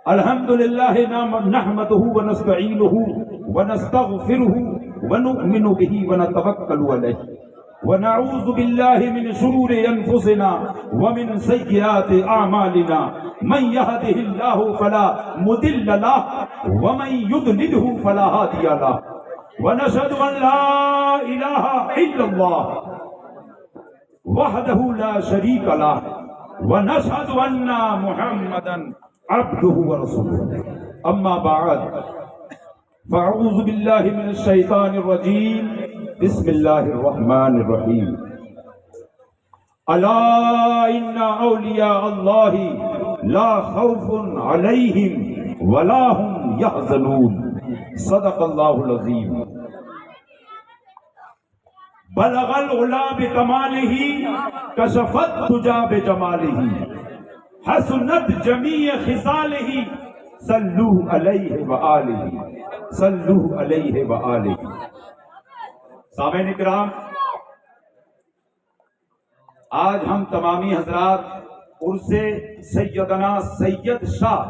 الحمد للہ نحمدہ ونستعینہ ونستغفرہ ونؤمن بہ ونتوکل علیہ ونعوذ باللہ من شرور انفسنا ومن سیئات اعمالنا من یہدہ اللہ فلا مضل لہ ومن یضللہ فلا ہادی لہ ونشہد ان لا الہ الا اللہ وحدہ لا شریک لہ ونشہد ان محمدا عبدہ ورسولہ اما بعد فاعوذ باللہ من الشیطان الرجیم بسم اللہ الرحمن الرحیم الا ان اولیاء اللہ لا خوف علیہم ولا هم يحزنون صدق اللہ العظیم بلغ العلا بکمالہ کشفت الدجی بجمالہ حسنت جمیع خصالہ صلو علیہ وآلہ صلو علیہ وآلہ. سامعین اکرام، آج ہم تمامی حضرات عرس سیدنا سید شاہ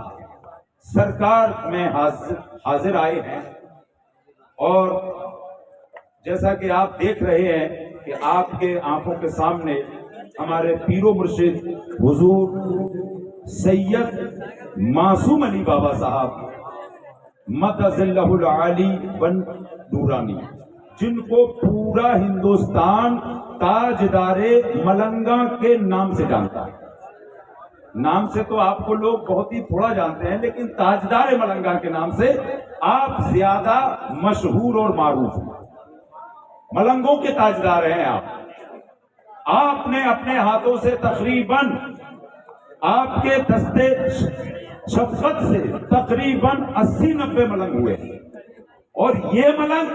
سرکار میں حاضر آئے ہیں، اور جیسا کہ آپ دیکھ رہے ہیں کہ آپ کے آنکھوں کے سامنے ہمارے پیر و مرشد حضور سید معصوم علی بابا صاحب مدظ اللہ العالی بن نورانی، جن کو پورا ہندوستان تاجدار ملنگا کے نام سے جانتا ہے. نام سے تو آپ کو لوگ بہت ہی تھوڑا جانتے ہیں، لیکن تاجدار ملنگا کے نام سے آپ زیادہ مشہور اور معروف ہیں. ملنگوں کے تاجدار ہیں آپ نے اپنے ہاتھوں سے تقریباً آپ کے دستے شفقت سے تقریباً 80-90 ملنگ ہوئے، اور یہ ملنگ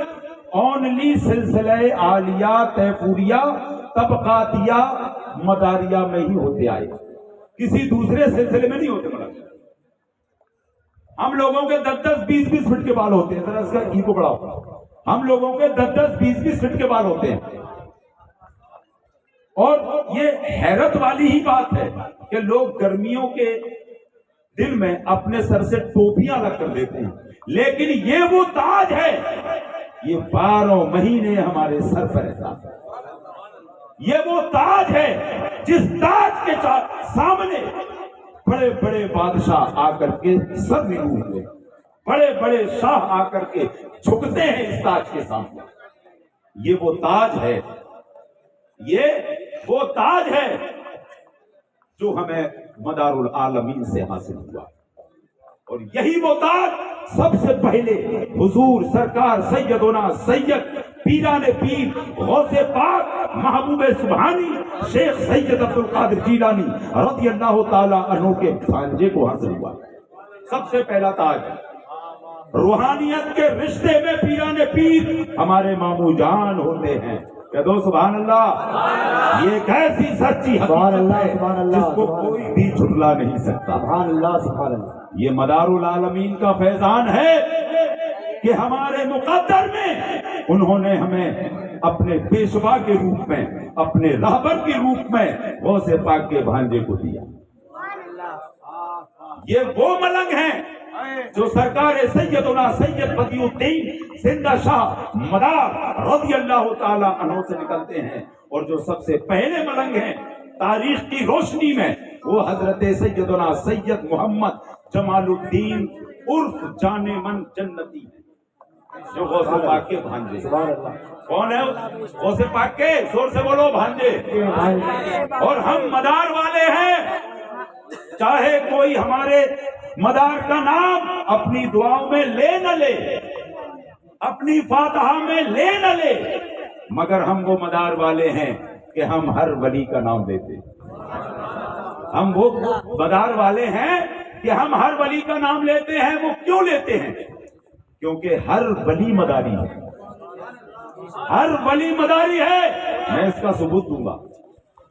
اونلی سلسلہ عالیہ تیفوریہ طبقاتیہ مداریہ میں ہی ہوتے آئے، کسی دوسرے سلسلے میں نہیں ہوتے ملنگ. ہم لوگوں کے 10-10 20-20 فٹ کے بال ہوتے ہیں، ذرا اس کا ایگو بڑا ہوتا ہے. ہم لوگوں کے 10-10 20-20 فٹ کے بال ہوتے ہیں، اور یہ حیرت والی ہی بات ہے کہ لوگ گرمیوں کے دن میں اپنے سر سے ٹوپیاں رکھ کر دیتے ہیں، لیکن یہ وہ تاج ہے، یہ 12 مہینے ہمارے سر پر رہتا ہے. یہ وہ تاج ہے جس تاج کے سامنے بڑے بڑے بادشاہ آ کر کے سر نہیں ہوتے، بڑے بڑے شاہ آ کر کے جھکتے ہیں اس تاج کے سامنے. یہ وہ تاج ہے، یہ وہ تاج ہے جو ہمیں مدار العالمین سے حاصل ہوا، اور یہی وہ تاج سب سے پہلے حضور سرکار سیدنا سید پیران پیر غوث پاک محبوب سبحانی شیخ سید عبد القادر جیلانی رضی اللہ تعالی عنہ کے بھانجے کو حاصل ہوا. سب سے پہلا تاج روحانیت کے رشتے میں پیران پیر ہمارے مامو جان ہوتے ہیں. کہ دو سبحان اللہ. یہ ایک ایسی سچی حقیقت ہے جس کو کوئی بھی جھٹلا نہیں سکتا. سبحان اللہ سبحان اللہ. یہ مدار العالمین کا فیضان ہے کہ ہمارے مقدر میں انہوں نے ہمیں اپنے پیشوا کے روپ میں، اپنے رہبر کے روپ میں غوث پاک کے بھانجے کو دیا. یہ وہ ملنگ ہیں جو سرکار سیدنا سید بدیع الدین زندہ شاہ مدار رضی اللہ تعالی عنہ سے نکلتے ہیں، اور جو سب سے پہلے ملنگ ہیں تاریخ کی روشنی میں وہ حضرت سیدنا سید محمد جمال الدین عرف جان من جنتی، جو غوث پاک کے بھانجے. کون ہے غوث پاک کے؟ زور سے بولو بھانجے. اور ہم مدار والے ہیں، چاہے کوئی ہمارے مدار کا نام اپنی دعاؤں میں لے نہ لے، اپنی فاتحہ میں لے نہ لے، مگر ہم وہ مدار والے ہیں کہ ہم ہر ولی کا نام لیتے. ہم وہ مدار والے ہیں کہ ہم ہر ولی کا نام لیتے ہیں. وہ کیوں لیتے ہیں؟ کیونکہ ہر ولی مداری ہے، ہر ولی مداری ہے. میں اس کا ثبوت دوں گا.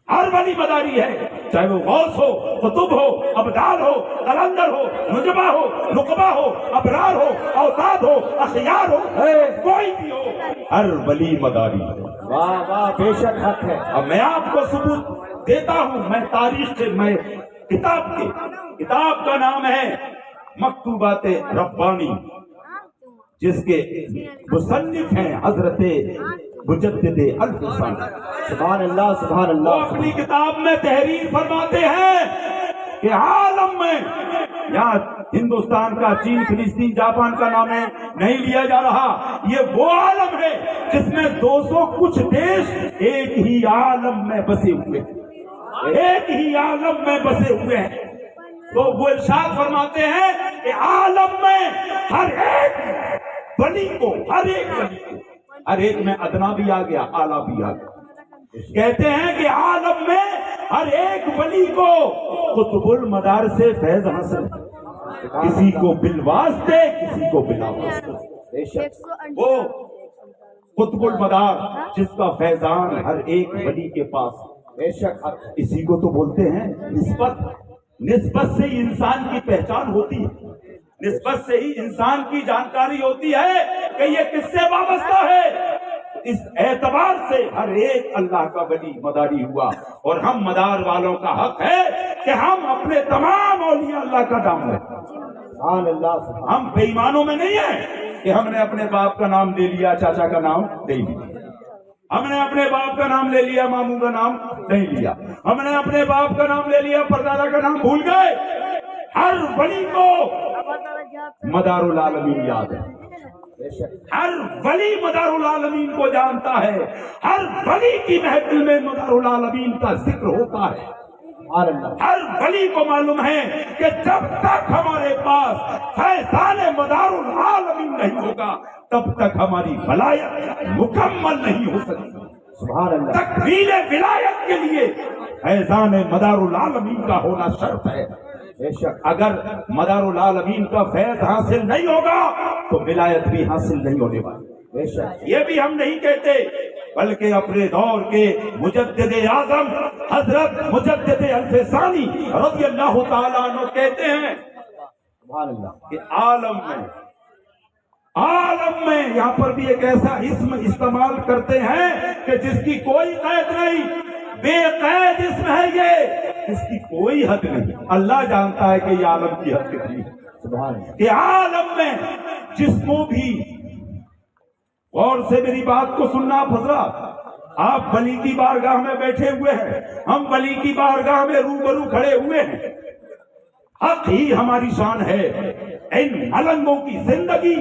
ہر ولی مداری ہے، چاہے وہ غوث ہو، قطب ہو، ابدال ہو، قلندر ہو، نجبہ ہو، نقبہ ہو، ابرار ہو، اوتاد ہو، اخیار ہو، کوئی بھی ہو، ہر ولی مداری ہے. واہ واہ، بے شک حق ہے. اب میں آپ کو ثبوت دیتا ہوں. میں تاریخ کے، میں کتاب کا نام ہے مکتوبات ربانی جس کے مصنف ہیں حضرت مجدد الفسانی، سبحان اللہ سبحان وہ اللہ. اپنی کتاب میں تحریر فرماتے ہیں کہ عالم میں، یہاں ہندوستان کا، چین، فلسطین، جاپان کا نام نہیں لیا جا رہا، یہ وہ عالم ہے جس میں 200 کچھ دیش ایک ہی عالم میں بسے ہوئے ہیں، ایک ہی عالم میں بسے ہوئے ہیں. تو وہ ارشاد فرماتے ہیں کہ عالم میں ہر ایک ولی کو، ہر ایک ولی کو، ہر ایک میں ادنا بھی آ گیا، اعلیٰ بھی آ گیا. کہتے ہیں کہ عالم میں ہر ایک ولی کو قطب المدار سے فیض حاصل، کسی کو بالواسطے، کسی کو بلا واسطے. بے شک وہ قطب المدار جس کا فیضان ہر ایک ولی کے پاس، بے شک حق. اسی کو تو بولتے ہیں نسبت. نسبت سے ہی انسان کی پہچان ہوتی ہے، نسبت سے ہی انسان کی جانکاری ہوتی ہے کہ یہ کس سے وابستہ ہے. اس اعتبار سے ہر ایک اللہ کا ولی مداری ہوا، اور ہم مدار والوں کا حق ہے کہ ہم اپنے تمام اولیاء اللہ کا نام لیں. سبحان اللہ سبحان. ہم بے ایمانوں میں نہیں ہیں کہ ہم نے اپنے باپ کا نام لے لیا، چاچا کا نام نہیں لیا، ہم نے اپنے باپ کا نام لے لیا، ماموں کا نام نہیں لیا، ہم نے اپنے باپ کا نام لے لیا، پردادا کا نام بھول گئے. ہر ولی کو مدار العالمین یاد ہے، بے شک ہر ولی مدار العالمین کو جانتا ہے، ہر ولی کی محفل میں مدار العالمین کا ذکر ہوتا ہے. سبحان اللہ. ہر ولی کو معلوم ہے کہ جب تک ہمارے پاس فیضان مدار العالمین نہیں ہوگا تب تک ہماری ولایت مکمل نہیں ہو سکتی. سبحان اللہ. تکمیل ولایت کے لیے فیضان مدار العالمین کا ہونا شرط ہے. بے شک اگر مدار العالمین کا فیض حاصل نہیں ہوگا تو ولایت بھی حاصل نہیں ہونے والی. بے شک یہ بھی ہم نہیں کہتے، بلکہ اپنے دور کے مجدد اعظم حضرت مجدد الفسانی رضی اللہ تعالیٰ عنہ کہتے ہیں سبحان اللہ. کہ عالم میں یہاں پر بھی ایک ایسا اسم استعمال کرتے ہیں کہ جس کی کوئی قید نہیں، بے قید اسم ہے یہ، اس کی کوئی حد نہیں. اللہ جانتا ہے کہ یہ عالم کی حد کتنی ہے. سبحان اللہ. کہ عالم میں جس کو بھی، غور سے میری بات کو سننا حضرات، آپ ولی کی بارگاہ میں بیٹھے ہوئے ہیں، ہم ولی کی بارگاہ میں روبرو کھڑے ہوئے ہیں. حق ہی ہماری شان ہے. ان ملنگوں کی زندگی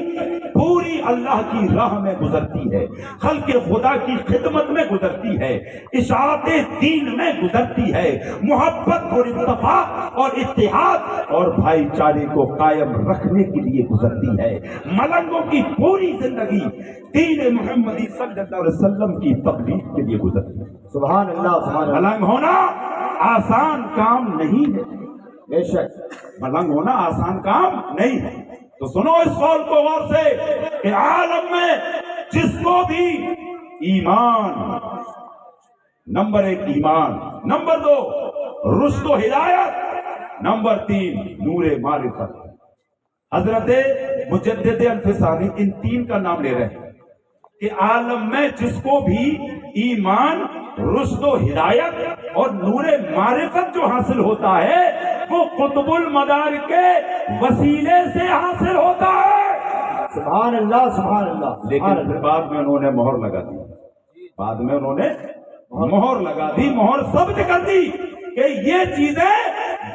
پوری اللہ کی راہ میں گزرتی ہے، خلق خدا کی خدمت میں گزرتی ہے، اشاعت دین میں گزرتی ہے، محبت اور اتفاق اور اتحاد اور بھائی چارے کو قائم رکھنے کے لیے گزرتی ہے. ملنگوں کی پوری زندگی دین محمدی صلی اللہ علیہ وسلم کی تبلیغ کے لیے گزرتی ہے. سبحان اللہ سبحان اللہ. ملنگ ہونا آسان کام نہیں ہے، بے شک ملنگ ہونا آسان کام نہیں ہے. تو سنو اس قول کو غور سے کہ عالم میں جس کو بھی ایمان، نمبر 1 ایمان، نمبر 2 رشد و ہدایت، نمبر 3 نور معرفت. حضرت مجدد الفسانی ان 3 کا نام لے رہے ہیں کہ عالم میں جس کو بھی ایمان، رشد و ہدایت اور نور معرفت جو حاصل ہوتا ہے وہ قطب المدار کے وسیلے سے حاصل ہوتا ہے. سبحان اللہ سبحان اللہ. لیکن پھر بعد میں انہوں نے مہر لگا دی، بعد میں انہوں نے مہر لگا دی، مہر ثبت کر دی کہ یہ چیزیں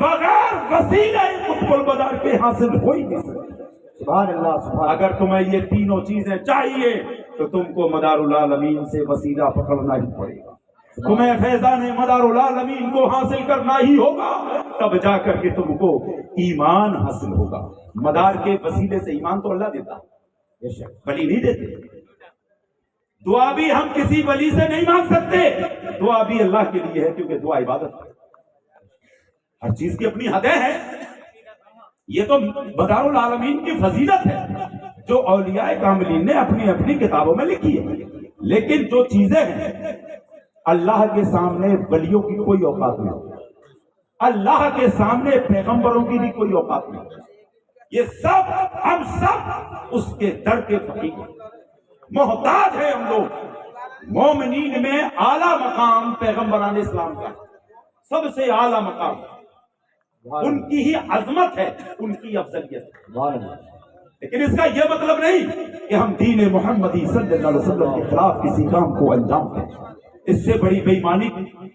بغیر وسیلے قطب المدار کے حاصل ہو ہی نہیں سکتی. سبحان اللہ سبحان. اگر تمہیں یہ تینوں چیزیں چاہیے تو تم کو مدار العالمین سے وسیلہ پکڑنا ہی پڑے گا. تمہیں فیضان مدار العالمین کو حاصل کرنا ہی ہوگا، تب جا کر کے تم کو ایمان حاصل ہوگا. مدار کے وسیلے سے ایمان تو اللہ دیتا، بے شک ولی نہیں دیتے. دعا بھی ہم کسی ولی سے نہیں مانگ سکتے، دعا بھی اللہ کے لیے ہے کیونکہ دعا عبادت ہے. ہر چیز کی اپنی حدیں ہیں. یہ تو مدار العالمین کی فضیلت ہے جو اولیاء کاملین نے اپنی اپنی کتابوں میں لکھی ہے. لیکن جو چیزیں ہیں اللہ کے سامنے ولیوں کی کوئی اوقات نہیں، اللہ کے سامنے پیغمبروں کی بھی کوئی اوقات نہیں. یہ سب ہم سب اس کے در کے فقیر ہیں، محتاج ہیں ہم لوگ. مومنین میں اعلیٰ مقام پیغمبران اسلام کا، سب سے اعلیٰ مقام ان کی ہی عظمت ہے، ان کی افضلیت ہے۔ سبحان اللہ۔ لیکن اس کا یہ مطلب نہیں کہ ہم دین محمدی صلی اللہ علیہ وسلم کے خلاف کسی کام کو انجام دیں۔ اس سے بڑی بے ایمانی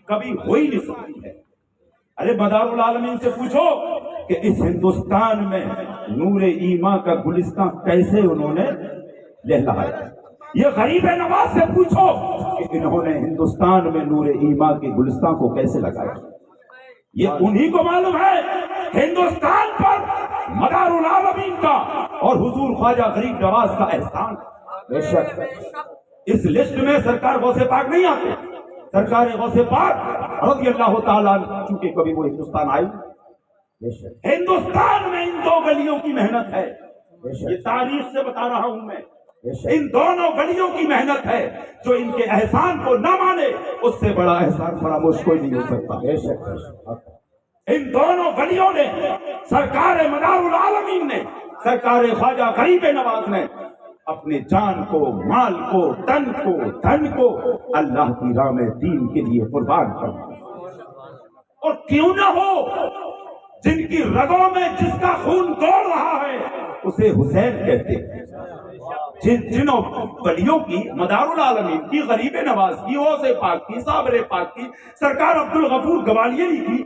کبھی ہو ہی نہیں سکتی ہے۔ ارے مدار العالمین سے پوچھو کہ اس ہندوستان میں نور ایمان کا گلستان کیسے انہوں نے لہلایا۔ یہ غریب نواز سے پوچھو کہ انہوں نے ہندوستان میں نور ایمان کے گلستان کو کیسے لگایا۔ یہ انہی کو معلوم ہے۔ ہندوستان پر مدار العالمین کا اور حضور خواجہ غریب نواز کا احسان۔ بے شک اس لسٹ میں سرکار غوث پاک نہیں آتے۔ سرکار غوث پاک رضی اللہ تعالیٰ چونکہ کبھی وہ ہندوستان آئی، بے شک ہندوستان میں ان دو گلیوں کی محنت ہے۔ بے شک یہ تاریخ سے بتا رہا ہوں میں، بے شک ان دونوں گلیوں کی محنت ہے۔ جو ان کے احسان کو نہ مانے اس سے بڑا احسان فراموش کوئی نہیں ہو سکتا۔ بے شک بے شک۔ ان دونوں گلیوں نے، سرکار مدار العالمین نے، سرکار خواجہ غریب نواز نے اپنے جان کو، مال کو، تن کو، دھن کو اللہ کی راہ میں دین کے لیے قربان کر دیا۔ اور کیوں نہ ہو، جن کی رگوں میں جس کا خون دوڑ رہا ہے اسے حسین کہتے ہیں۔ جنوں گلیوں کی، مدار العالمین کی، غریب نواز کی، غوث پاک کی، صابر پاک کی، سرکار عبدالغفور گوالیری کی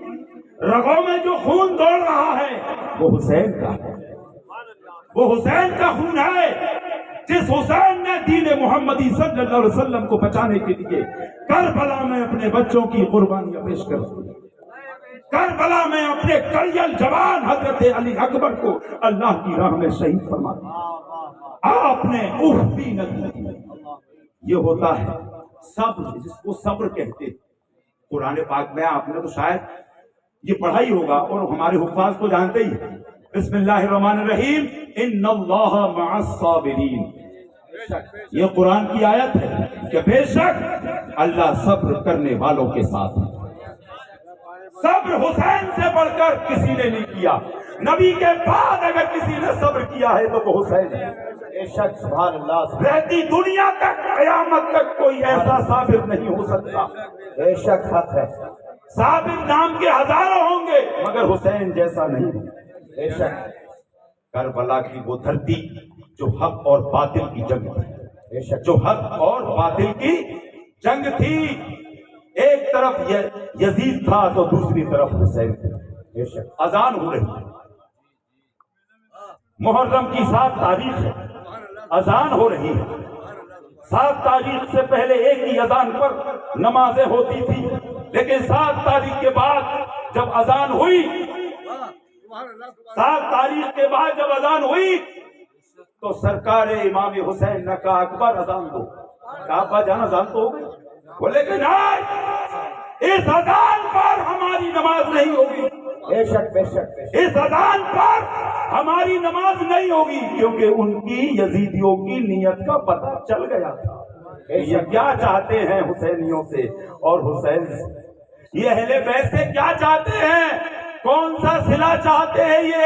رگوں میں جو خون دوڑ رہا ہے وہ حسین کا ہے۔ وہ حسین کا خون ہے، جس حسین نے دین محمدی صلی اللہ علیہ وسلم کو بچانے کے لیے کربلا میں اپنے بچوں کی قربانیاں پیش کر دی۔ کربلا میں اپنے کریل جوان حضرت علی اکبر کو اللہ کی راہ میں شہید فرما دیا۔ آپ نے اف بھی نہ کی۔ یہ ہوتا ہے صبر، جس کو صبر کہتے ہیں۔ قرآن پاک میں آپ نے تو شاید یہ پڑھا ہی ہوگا اور ہمارے حفاظ کو جانتے ہی ہیں۔ بسم اللہ الرحمن الرحیم، ان اللہ مع الصابرین۔ یہ قرآن کی آیت ہے کہ بے شک اللہ صبر کرنے والوں کے ساتھ ہے۔ صبر حسین سے بڑھ کر کسی نے نہیں کیا۔ نبی کے بعد اگر کسی نے صبر کیا ہے تو وہ حسین ہے۔ بے شک سبحان اللہ۔ رہتی دنیا تک، قیامت تک کوئی ایسا صابر نہیں ہو سکتا۔ بے شک حق ہے۔ صابر نام کے ہزاروں ہوں گے مگر حسین جیسا نہیں۔ بے شک کربلا کی وہ دھرتی جو حق اور باطل کی جنگ تھی، بے شک جو حق اور باطل کی جنگ تھی۔ ایک طرف یزید تھا تو دوسری طرف حسین تھا۔ بے شک اذان ہو رہی ہے، محرم کی 7 تاریخ ہے، اذان ہو رہی ہے۔ 7 تاریخ سے پہلے ایک ہی اذان پر نمازیں ہوتی تھی، لیکن 7 تاریخ کے بعد جب اذان ہوئی، 7 تاریخ کے بعد جب اذان ہوئی تو سرکار امام حسین نے کہا اکبر اذان دو۔ کہا ابا جان اذان تو ہو گئی، بولے کہ نہیں، اس اذان پر ہماری نماز نہیں ہوگی، بے شک بے شک بے شک۔ اس اذان پر ہماری نماز نہیں ہوگی، کیونکہ ان کی یزیدیوں کی نیت کا پتہ چل گیا تھا۔ یہ کیا چاہتے ہیں حسینیوں سے اور حسین سے، یہ اہل بیت سے کیا چاہتے ہیں، کون سا صلہ چاہتے ہیں۔ یہ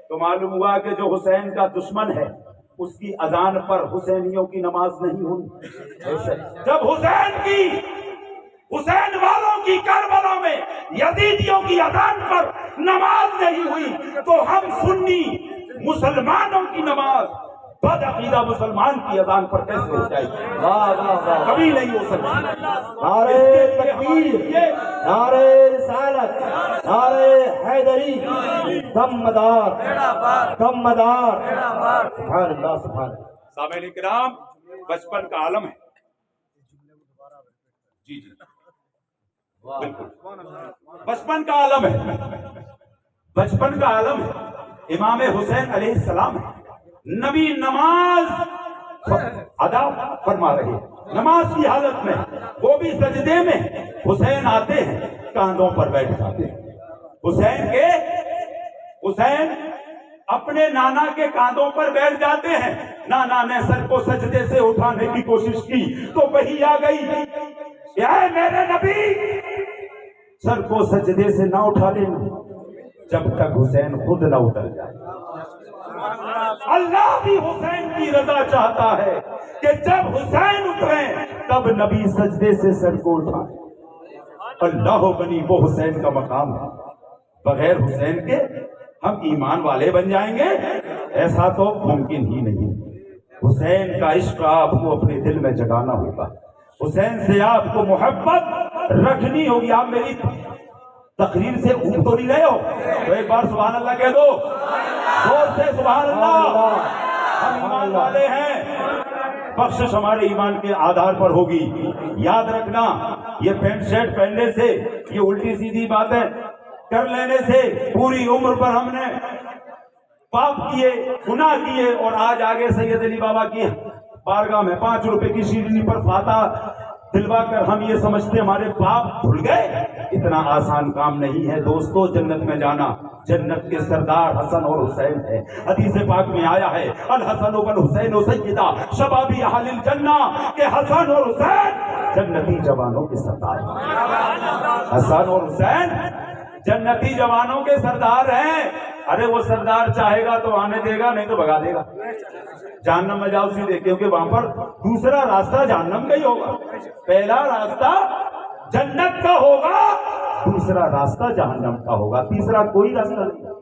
تو معلوم ہوا کہ جو حسین کا دشمن ہے اس کی اذان پر حسینیوں کی نماز نہیں ہوئی۔ جب حسین والوں کی کربلا میں یزیدیوں کی اذان پر نماز نہیں ہوئی تو ہم سنی مسلمانوں کی نماز، بد عقیدہ مسلمان کی اذان پر کیسے ہو جائے گی؟ واہ واہ واہ۔ کبھی نہیں ہو سکتی۔ نعرے تکبیر، نعرے رسالت، نعرے حیدری، دمدار دمدار۔ سبحان اللہ سبحان اللہ۔ سامعین کرام، بچپن کا عالم ہے۔ جی جی بالکل، بچپن کا عالم ہے، بچپن کا عالم ہے۔ امام حسین علیہ السلام ہے، نبی نماز ادا فرما رہے، نماز کی حالت میں، وہ بھی سجدے میں۔ حسین آتے ہیں، کاندھوں پر بیٹھ جاتے ہیں۔ حسین اپنے نانا کے کاندھوں پر بیٹھ جاتے ہیں۔ نانا نے سر کو سجدے سے اٹھانے کی کوشش کی تو وحی آ گئی، اے میرے نبی سر کو سجدے سے نہ اٹھا لینا جب تک حسین خود نہ اتر جائے۔ اللہ بھی حسین کی رضا چاہتا ہے کہ جب حسین اتریں تب نبی سجدے سے سر کو اٹھائے۔ اللہ بنی وہ حسین کا مقام ہے۔ بغیر حسین کے ہم ایمان والے بن جائیں گے؟ ایسا تو ممکن ہی نہیں۔ حسین کا عشق آپ کو اپنے دل میں جگانا ہوگا، حسین سے آپ کو محبت رکھنی ہوگی۔ آپ میری تقریر سے اوپ تو نہیں رہے ہو تو ایک بار سبحان اللہ کہہ دو، زور سے سبحان اللہ۔ ہم ایمان والے ہیں، بخشش ہمارے ایمان کے آدھار پر ہوگی۔ یاد رکھنا، یہ پینٹ شرٹ پہننے سے، یہ الٹی سیدھی باتیں کر لینے سے پوری عمر پر ہم نے پاپ کیے، گناہ کیے، اور آج آگے سید علی بابا کی بارگاہ میں 5 روپے کی شیرینی پر فاتح دلوا کر ہم یہ سمجھتے ہمارے پاپ دھل گئے۔ اتنا آسان کام نہیں ہے دوستو جنت میں جانا۔ جنت کے سردار حسن اور حسین ہے۔ حدیث پاک میں آیا ہے الحسن والحسین سیدہ شبابی اہل الجنہ، کہ حسن اور حسین جنتی جوانوں کے سردار ہیں۔ حسن اور حسین جنتی جوانوں کے سردار ہیں۔ ارے وہ سردار چاہے گا تو آنے دے گا، نہیں تو بھگا دے گا۔ جہنم میں جاؤ سیدھے، کیونکہ وہاں پر دوسرا راستہ جہنم کا ہی ہوگا۔ پہلا راستہ جنت کا ہوگا، دوسرا راستہ جہنم کا ہوگا، تیسرا کوئی راستہ نہیں۔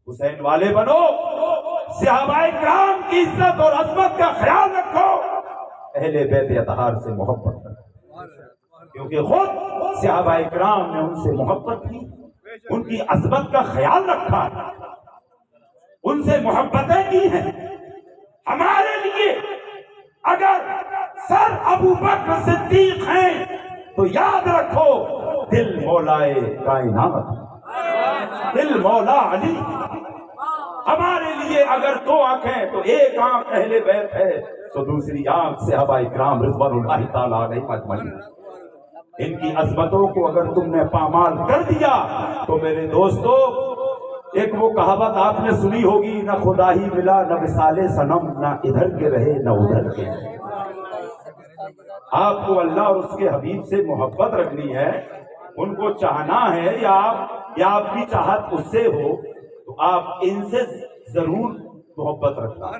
حسین والے بنو، صحابہ کرام کی عزت اور عظمت کا خیال رکھو، اہل بیت اطہار سے محبت رکھو، کیونکہ خود صحابہ کرام نے ان سے محبت کی، ان کی عظمت کا خیال رکھا، ان سے محبتیں کی ہیں۔ ہمارے لیے اگر سر ابو بکر صدیق ہیں تو یاد رکھو دل مولائے کائنات، دل مولا علی۔ ہمارے لیے اگر 2 آنکھیں تو ایک آنکھ اہل بیت ہے تو دوسری آنکھ صحابہ کرام رضوان اللہ تعالیٰ علیہم اجمعین۔ ان کی عظمتوں کو اگر تم نے پامال کر دیا تو میرے دوستو، ایک وہ کہاوت آپ نے سنی ہوگی، نہ خدا ہی ملا نہ مثال صنم، نہ ادھر کے رہے نہ ادھر کے۔ آپ کو اللہ اور اس کے حبیب سے محبت رکھنی ہے، ان کو چاہنا ہے، یا آپ کی چاہت اس سے ہو تو آپ ان سے ضرور محبت رکھنا،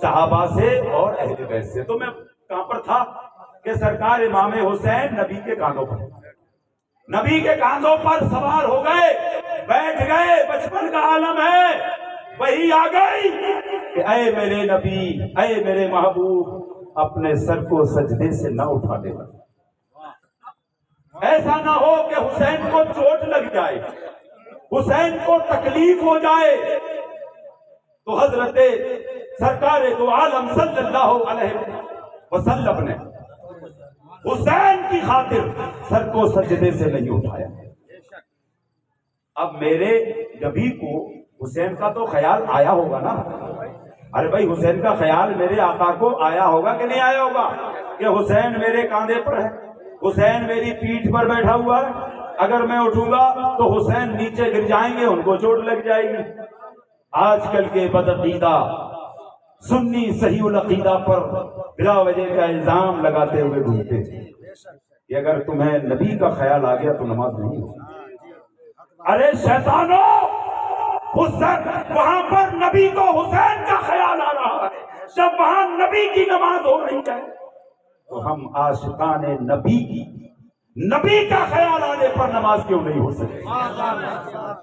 صحابہ سے اور اہل بیت سے۔ تو میں کہاں پر تھا کہ سرکار امام حسین نبی کے کاندھوں پر، نبی کے کاندھوں پر سوار ہو گئے، بیٹھ گئے۔ بچپن کا عالم ہے، وہی آ گئی کہ اے میرے نبی، اے میرے محبوب، اپنے سر کو سجدے سے نہ اٹھا دینا، ایسا نہ ہو کہ حسین کو چوٹ لگ جائے، حسین کو تکلیف ہو جائے۔ تو حضرت سرکار دو عالم صلی اللہ علیہ وسلم نے حسین کی خاطر سر کو سجدے سے نہیں اٹھایا۔ اب میرے نبی کو حسین کا تو خیال آیا ہوگا نا؟ ارے بھائی حسین کا خیال میرے آقا کو آیا ہوگا کہ نہیں آیا ہوگا کہ حسین میرے کاندھے پر ہے، حسین میری پیٹھ پر بیٹھا ہوا ہے، اگر میں اٹھوں گا تو حسین نیچے گر جائیں گے، ان کو چوٹ لگ جائے گی۔ آج کل کے بدعقیدہ سنی صحیح العقیدہ پر بلا وجہ کا الزام لگاتے ہوئے گھومتے ہیں کہ اگر تمہیں نبی کا خیال آ گیا تو نماز نہیں ہوگی۔ ارے شیطانو، حسین وہاں پر نبی کو حسین کا خیال آ رہا ہے، جب وہاں نبی کی نماز ہو رہی ہے تو ہم عاشقان نبی کی، نبی کا خیال آنے پر نماز کیوں نہیں ہو سکتی؟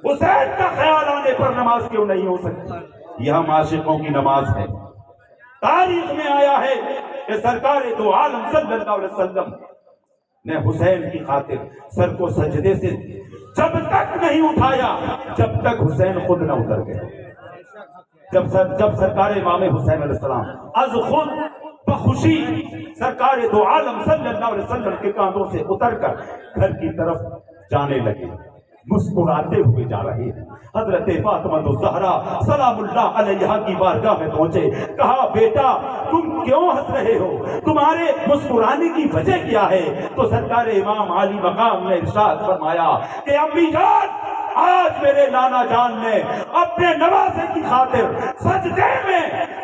حسین کا خیال آنے پر نماز کیوں نہیں ہو سکتی؟ یہ ہم عاشقوں کی نماز ہے۔ تاریخ میں آیا ہے کہ سرکار دو عالم صلی اللہ علیہ وسلم نے حسین کی خاطر سر کو سجدے سے جب تک نہیں اٹھایا جب تک حسین خود نہ اتر گئے۔ جب سرکار امام حسین علیہ السلام از خود بخوشی سرکار دو عالم صلی اللہ علیہ وسلم کے کاندھوں سے اتر کر گھر کی طرف جانے لگے، مسکراتے ہوئے جا رہے ہیں، حضرت فاطمہ الزہرا سلام اللہ علیہا کی بارگاہ میں پہنچے، کہا بیٹا تم کیوں ہنس رہے ہو، تمہارے مسکرانے کی وجہ کیا ہے؟ تو سرکار امام عالی مقام نے ارشاد فرمایا کہ امی جان، آج میرے نانا جان نے اپنے نواسے کی خاطر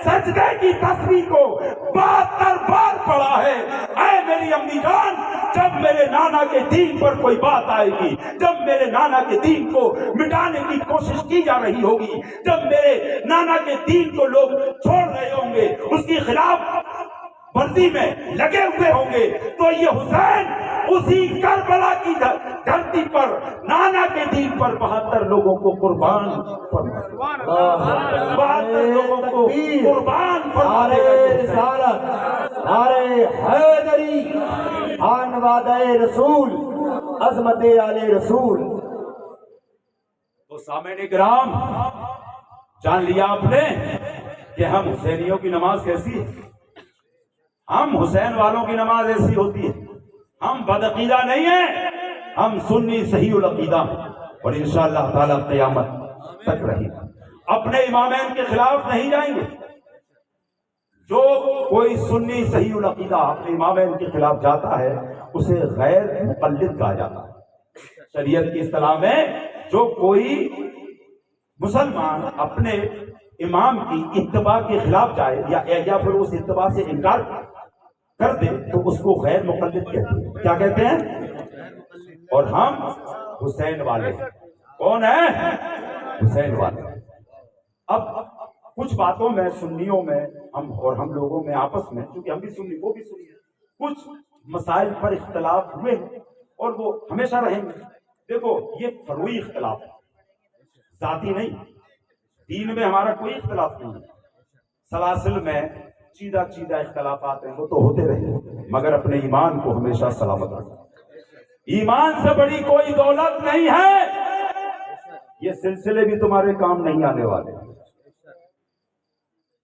سجدے کی تصویر کو 72 بار پڑھا ہے۔ اے میری امی جان، جب میرے نانا کے دین پر کوئی بات آئے گی، جب میرے نانا کے دین کو مٹانے کی کوشش کی جا رہی ہوگی، جب میرے نانا کے دین کو لوگ چھوڑ رہے ہوں گے، اس کی خلاف ورزی میں لگے ہوئے ہوں گے، تو یہ حسین اسی کربلا کی دھرتی پر نانا کے دین پر 72 لوگوں کو قربان فرمایا، 72 لوگوں کو قربان نعرہ فرمایا۔ رسالت، نعرہ حیدری، آن وعدہ رسول، عظمت آل رسول۔ تو سامعین کرام، جان لیا آپ نے کہ ہم حسینیوں کی نماز کیسی ہے؟ ہم حسین والوں کی نماز ایسی ہوتی ہے۔ ہم بدعقیدہ نہیں ہیں، ہم سنی صحیح العقیدہ ہیں، اور انشاءاللہ تعالی قیامت تک رہے گا۔ اپنے امامین کے خلاف نہیں جائیں گے۔ جو کوئی سنی صحیح العقیدہ اپنے امامین کے خلاف جاتا ہے اسے غیر مقلد کہا جاتا ہے۔ شریعت کی اصطلاح میں جو کوئی مسلمان اپنے امام کی اتباع کے خلاف جائے یا پھر اس اتباع سے انکار کر دے تو اس کو غیر مقلد کہتے ہیں۔ کیا کہتے ہیں؟ اور ہم حسین والے ہیں۔ کون ہیں؟ حسین والے۔ اب کچھ باتوں میں سنیوں میں ہم لوگوں میں آپس میں، چونکہ ہم بھی سنی وہ بھی سنی، کچھ مسائل پر اختلاف ہوئے ہیں اور وہ ہمیشہ رہیں گے۔ دیکھو یہ فروعی اختلاف ہے، ذاتی نہیں۔ دین میں ہمارا کوئی اختلاف نہیں ہے، سلاسل میں چیدہ اختلافات ہیں وہ تو ہوتے رہے، مگر اپنے ایمان کو ہمیشہ سلامت رکھنا۔ ایمان سے بڑی کوئی دولت نہیں ہے۔ یہ سلسلے بھی تمہارے کام نہیں آنے والے،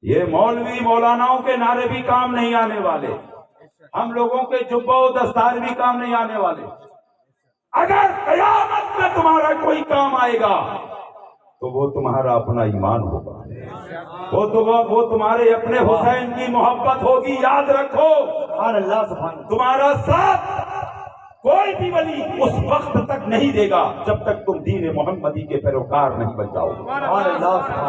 یہ مولوی مولاناؤں کے نعرے بھی کام نہیں آنے والے، ہم لوگوں کے جبہ و دستار بھی کام نہیں آنے والے۔ اگر قیامت میں تمہارا کوئی کام آئے گا تو وہ تمہارا اپنا ایمان ہوگا، وہ تمہارے اپنے حسین کی محبت ہوگی۔ یاد رکھو، سبحان اللہ، سبحان اللہ۔ تمہارا ساتھ کوئی بھی ولی اس وقت تک نہیں دے گا جب تک تم دین محمدی کے پیروکار نہیں بن جاؤ۔ سبحان اللہ۔